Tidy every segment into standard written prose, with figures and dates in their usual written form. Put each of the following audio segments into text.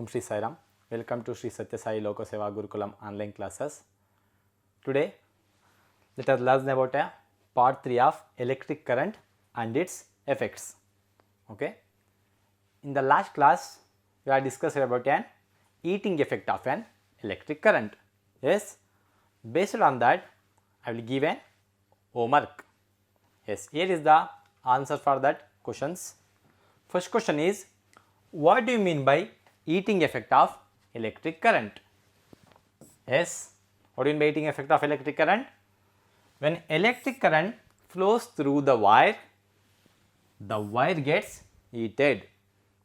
Shri Sai Ram. Welcome to Shri Satya Sai Loko Seva Gurukulam online classes. Today, let us learn about a part 3 of electric current and its effects. Okay. In the last class, we have discussed about an heating effect of an electric current. Yes. Based on that, I will give an homework. Yes. Here is the answer for that questions. First question is, what do you mean by heating effect of electric current? Yes, what do you mean by heating effect of electric current? When electric current flows through the wire gets heated.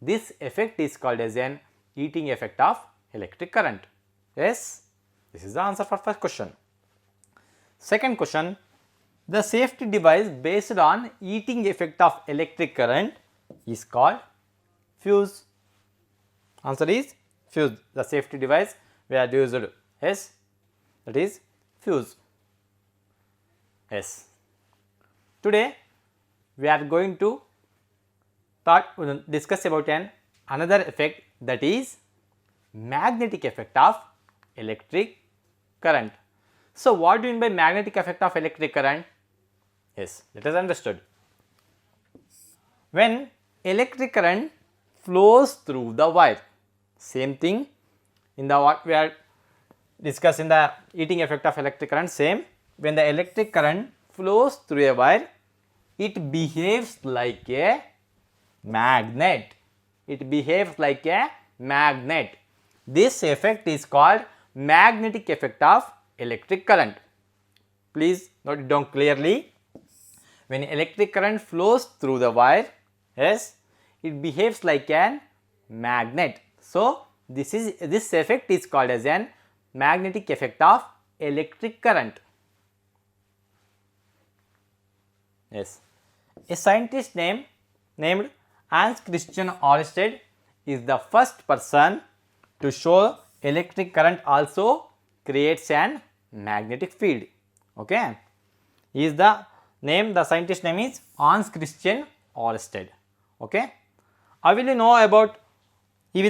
This effect is called as an heating effect of electric current. Yes, this is the answer for first question. Second question, the safety device based on heating effect of electric current is called fuse. Answer is fuse. The safety device we are used. Yes, that is fuse. Yes. Today we are going to discuss about another effect, that is magnetic effect of electric current. So, what do you mean by magnetic effect of electric current? Yes, let us understood. When electric current flows through the wire, same thing in the what we are discussing the heating effect of electric current, same. When the electric current flows through a wire, it behaves like a magnet. It behaves like a magnet. This effect is called magnetic effect of electric current. Please note it down clearly. When electric current flows through the wire, yes, it behaves like an magnet. So, this effect is called as an magnetic effect of electric current. Yes, a scientist named Hans Christian Ørsted is the first person to show electric current also creates an magnetic field. Okay, is the scientist name is Hans Christian Ørsted. Okay, he will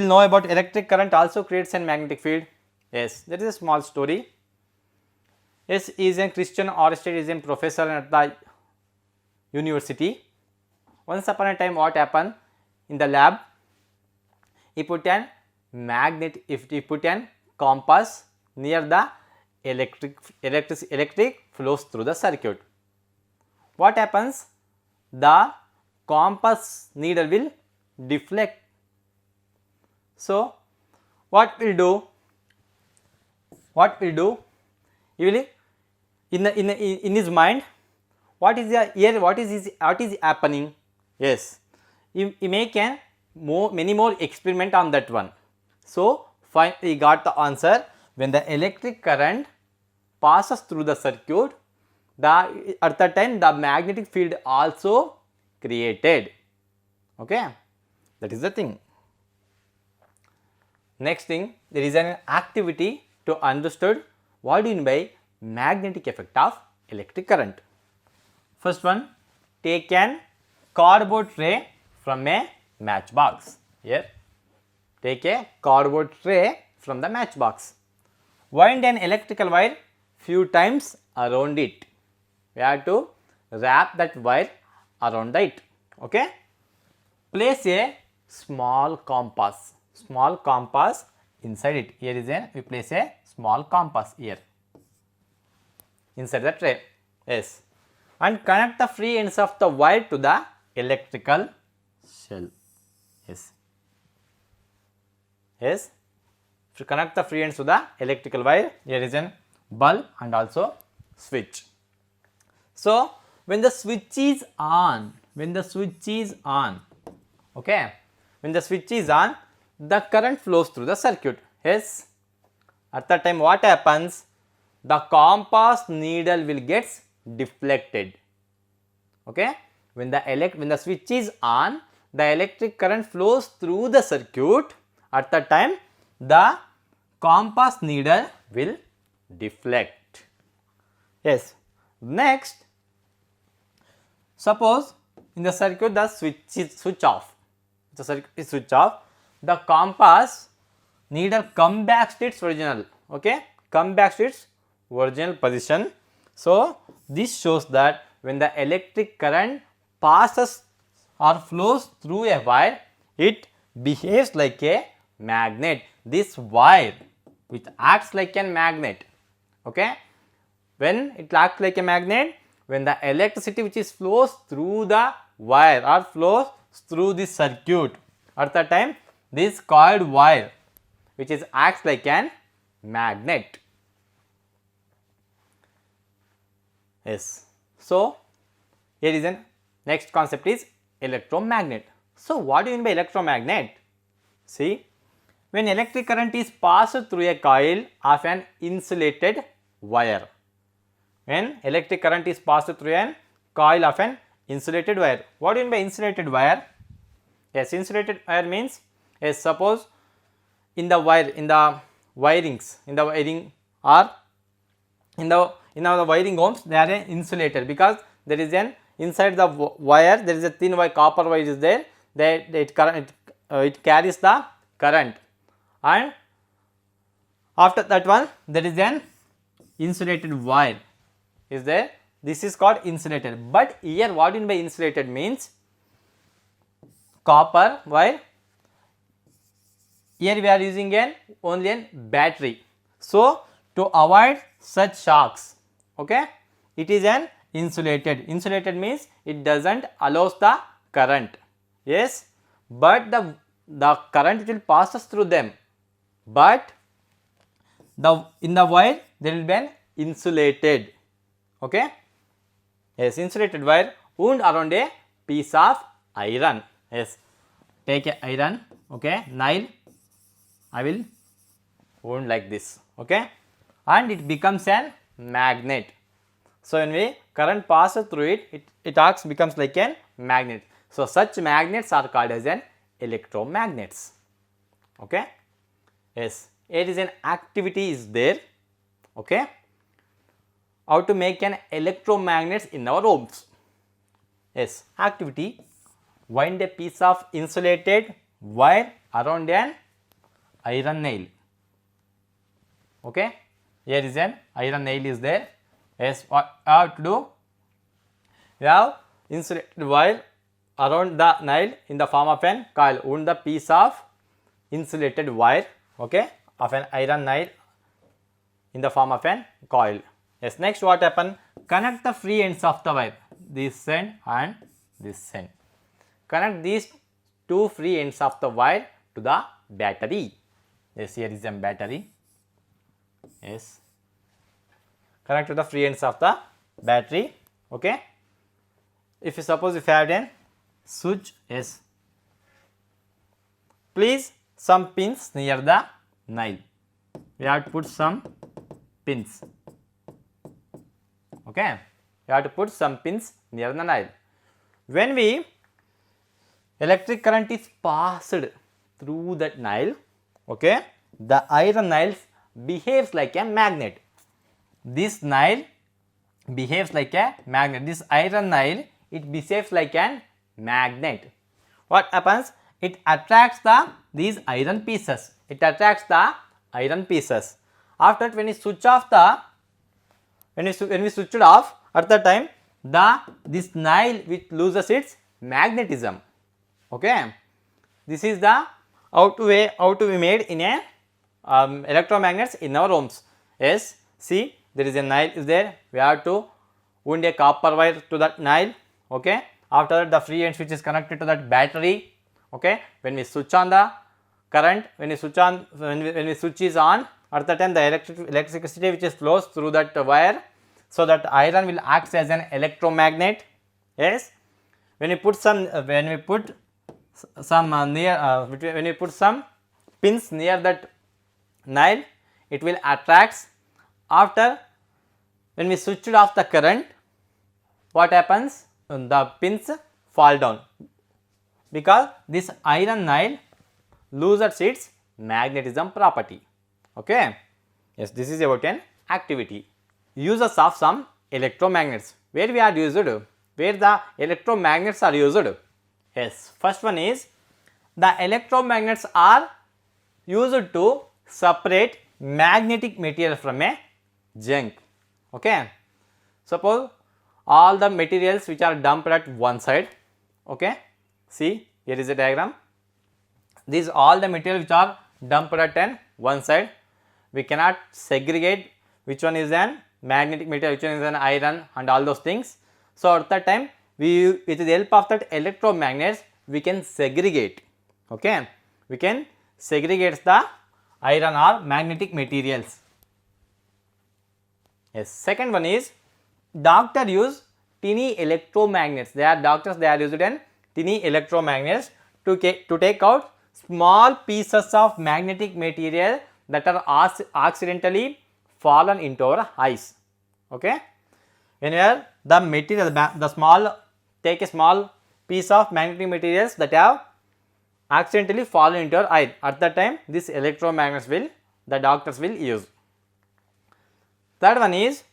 know about electric current also creates a magnetic field. Yes, that is a small story. Yes, Christian Ørsted is a professor at the university. Once upon a time, what happened in the lab? He put an compass near the electric flows through the circuit. What happens? The compass needle will deflect. So, what will do? He will in his mind, what is happening? Yes, he make many more experiment on that one. So, he got the answer. When the electric current passes through the circuit, at that time the magnetic field also created. Okay, that is the thing. Next thing, there is an activity to understood what do you mean by magnetic effect of electric current. First one, take an cardboard tray from a matchbox. Here, take a cardboard tray from the matchbox. Wind an electrical wire few times around it. We have to wrap that wire around it. Okay. Place a small compass inside it. Here is we place a small compass here inside the tray. Yes, and connect the free ends of the wire to the electrical shell. Yes. Yes. To connect the free ends to the electrical wire, here is a bulb and also switch. So, when the switch is on, okay, when the switch is on, the current flows through the circuit. Yes, at that time what happens? The compass needle will get deflected. Okay, when the switch is on, the electric current flows through the circuit. At that time, the compass needle will deflect. Yes. Next, suppose in the circuit the switch is switch off. The circuit is switch off. The compass neither come back to its original, okay, come back to its original position. So this shows that when the electric current passes or flows through a wire, it behaves like a magnet. This wire which acts like a magnet, okay, when it acts like a magnet, when the electricity which is flows through the wire or flows through the circuit, at that time this coiled wire which is acts like an magnet. Yes. So here is an next concept is electromagnet. So what do you mean by electromagnet? See, when electric current is passed through a coil of an insulated wire. When electric current is passed through a coil of an insulated wire. What do you mean by insulated wire? Yes, insulated wire means, yes, suppose in the wire, in the wirings, in the wiring or in our wiring homes, they are insulated because there is an inside the wire, there is a thin wire, copper wire is there, that it carries the current, and after that one there is an insulated wire is there. This is called insulated. But here what do you mean by insulated means copper wire. Here we are using only a battery. So to avoid such shocks, okay, it is an insulated. Insulated means it doesn't allows the current. Yes, but the current will passes through them, but in the wire there will be an insulated, okay. Yes, insulated wire wound around a piece of iron. Yes, take a iron, okay, nail, I will wound like this, okay, and it becomes an magnet. So when we current passes through it, it acts becomes like a magnet. So such magnets are called as an electromagnets, okay. Yes, here is an activity is there, okay, how to make an electromagnets in our homes. Yes, activity, wind a piece of insulated wire around an iron nail, okay. Here is an iron nail is there. Yes, what you have to do? You have insulated wire around the nail in the form of an coil. Wound the piece of insulated wire, okay, of an iron nail in the form of an coil. Yes, next what happen? Connect the free ends of the wire, this end and this end. Connect these two free ends of the wire to the battery. Yes, here is a battery. Yes, connect to the free ends of the battery, okay. If you suppose if you have a switch, yes, please some pins near the nail. We have to put some pins, okay. You have to put some pins near the nail. When we electric current is passed through that nail, okay, the iron nails behaves like a magnet. This nail behaves like a magnet. This iron nail, it behaves like a magnet. What happens? It attracts these iron pieces. It attracts the iron pieces. After that, when we switch off when we switch it off, at that time this nail which loses its magnetism, okay. This is the how to be made in a electromagnets in our homes. Yes, see, there is a nail is there. We have to wound a copper wire to that nail, okay. After that, the free ends which is connected to that battery, okay. When we switch on the current, when we switch is on, at that time the electricity which is flows through that wire, so that iron will act as an electromagnet. Yes, when we put some pins near that nail, it will attracts. After when we switch off the current, what happens? The pins fall down because this iron nail loses its magnetism property, okay. Yes, this is about an activity. Uses of some electromagnets. Where we are used? Where the electromagnets are used? Yes, first one is the electromagnets are used to separate magnetic material from a junk. Okay. Suppose all the materials which are dumped at one side. Okay. See, here is a diagram. These all the material which are dumped at one side. We cannot segregate which one is an magnetic material, which one is an iron and all those things. So, at that time with the help of that electromagnets we can segregate. Okay. We can segregate the iron or magnetic materials. Yes. Second one is doctor use tiny electromagnets. They are doctors, they are used in tiny electromagnets to take out small pieces of magnetic material that are accidentally fallen into our eyes. Okay. Whenever the material, take a small piece of magnetic materials that have accidentally fallen into your eye, at that time this electromagnets the doctors will use. Third one is,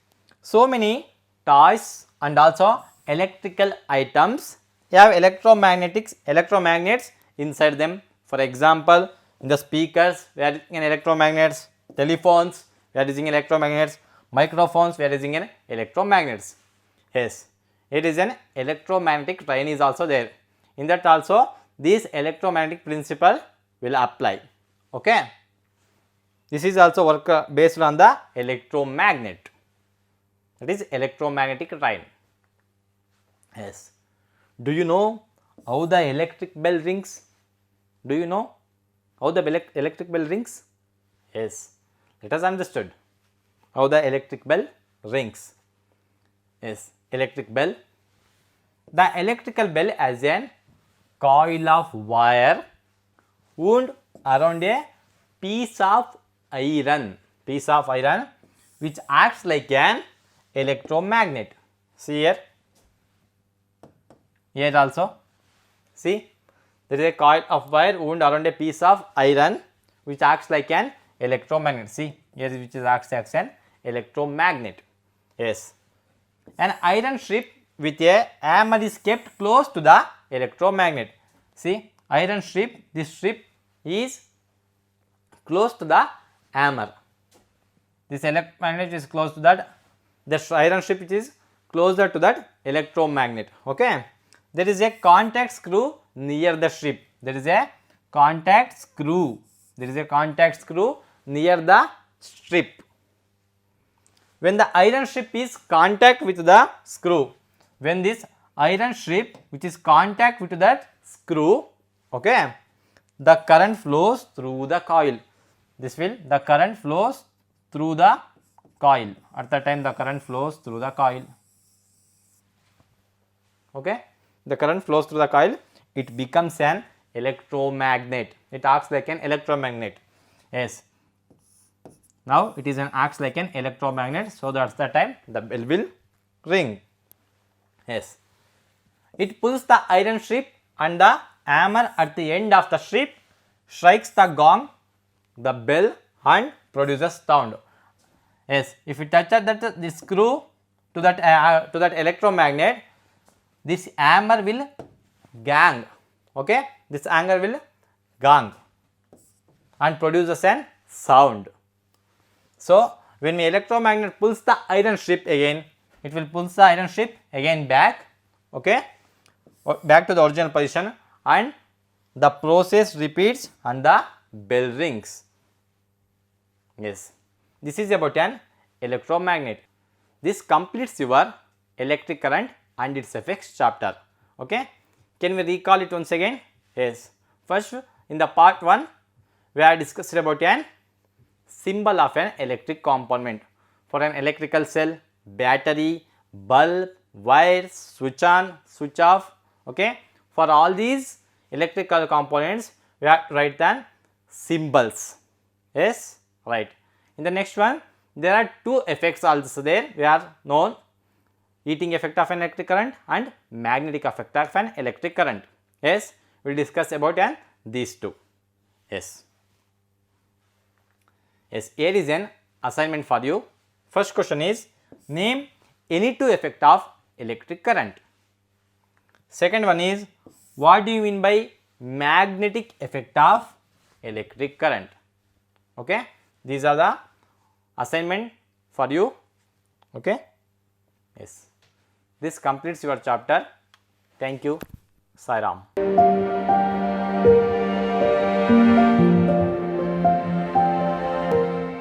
so many toys and also electrical items have electromagnets inside them. For example, in the speakers we are using electromagnets, telephones we are using electromagnets, microphones we are using electromagnets. Yes, it is an electromagnetic train is also there. In that also this electromagnetic principle will apply. Okay. This is also work based on the electromagnet, that is electromagnetic train. Yes. Do you know how the electric bell rings? Do you know how the electric bell rings? Yes. Let us understood how the electric bell rings. Yes. Electric bell. The electrical bell has an coil of wire wound around a piece of iron, which acts like an electromagnet. See here, here also see there is a coil of wire wound around a piece of iron which acts like an electromagnet. See here, which is acts as an electromagnet. Yes. An iron strip with a hammer is kept close to the electromagnet. See, iron strip, this strip is close to the hammer. This electromagnet is close to that, the iron strip which is closer to that electromagnet. Okay. There is a contact screw near the strip. There is a contact screw. There is a contact screw near the strip. When the iron strip is contact with the screw, when this iron strip which is contact with that screw, okay, the current flows through the coil. The current flows through the coil. At the time the current flows through the coil. Okay. The current flows through the coil, it becomes an electromagnet. It acts like an electromagnet. Yes. Now it is acts like an electromagnet, so that's the time the bell will ring. Yes. It pulls the iron strip and the hammer at the end of the strip strikes the gong, the bell, and produces sound. Yes. If you touch the screw to that electromagnet, this hammer will gang. Okay. This hammer will gong and produces an sound. So, when the electromagnet pulls the iron strip again, it will pull the iron strip again back, okay, back to the original position, and the process repeats and the bell rings. Yes, this is about an electromagnet. This completes your electric current and its effects chapter. Okay, can we recall it once again? Yes. First, in the part 1, we have discussed about an symbol of an electric component. For an electrical cell, battery, bulb, wires, switch on, switch off. Okay. For all these electrical components, we have to write down symbols. Yes, right. In the next one, there are two effects also there. We are known: heating effect of an electric current and magnetic effect of an electric current. Yes, we will discuss about these two. Yes. Yes, here is an assignment for you. First question is, name any two effect of electric current. Second one is, what do you mean by magnetic effect of electric current? Okay, these are the assignment for you. Okay, yes, this completes your chapter. Thank you. Sai Ram.